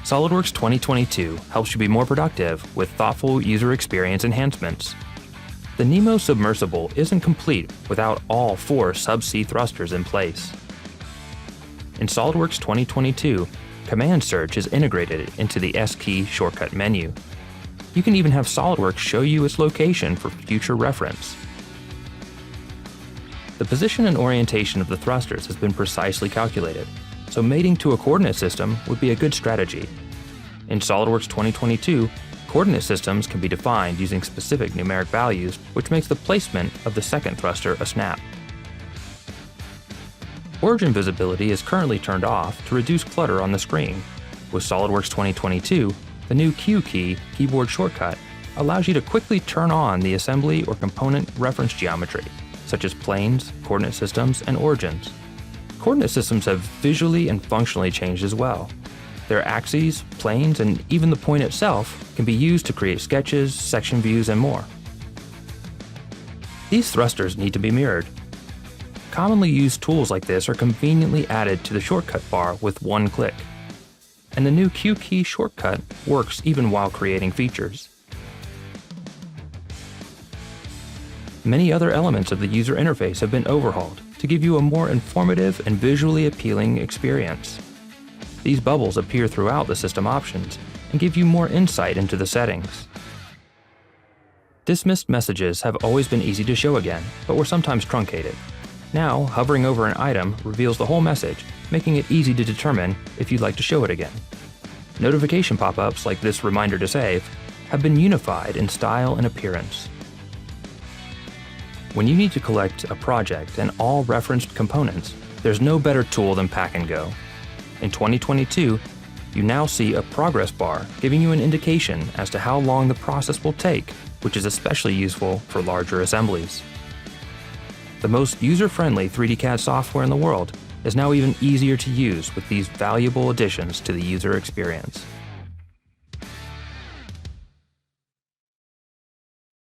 SOLIDWORKS 2022 helps you be more productive with thoughtful user experience enhancements. The NEMO submersible isn't complete without all 4 subsea thrusters in place. In SOLIDWORKS 2022, Command Search is integrated into the S-key shortcut menu. You can even have SOLIDWORKS show you its location for future reference. The position and orientation of the thrusters has been precisely calculated, so mating to a coordinate system would be a good strategy. In SOLIDWORKS 2022, coordinate systems can be defined using specific numeric values, which makes the placement of the second thruster a snap. Origin visibility is currently turned off to reduce clutter on the screen. With SOLIDWORKS 2022, the new Q key keyboard shortcut allows you to quickly turn on the assembly or component reference geometry, such as planes, coordinate systems, and origins. Coordinate systems have visually and functionally changed as well. Their axes, planes, and even the point itself can be used to create sketches, section views, and more. These thrusters need to be mirrored. Commonly used tools like this are conveniently added to the shortcut bar with one click. And the new Q key shortcut works even while creating features. Many other elements of the user interface have been overhauled to give you a more informative and visually appealing experience. These bubbles appear throughout the system options and give you more insight into the settings. Dismissed messages have always been easy to show again, but were sometimes truncated. Now, hovering over an item reveals the whole message, making it easy to determine if you'd like to show it again. Notification pop-ups like this reminder to save have been unified in style and appearance. When you need to collect a project and all referenced components, there's no better tool than Pack and Go. In 2022, you now see a progress bar giving you an indication as to how long the process will take, which is especially useful for larger assemblies. The most user-friendly 3D CAD software in the world is now even easier to use with these valuable additions to the user experience.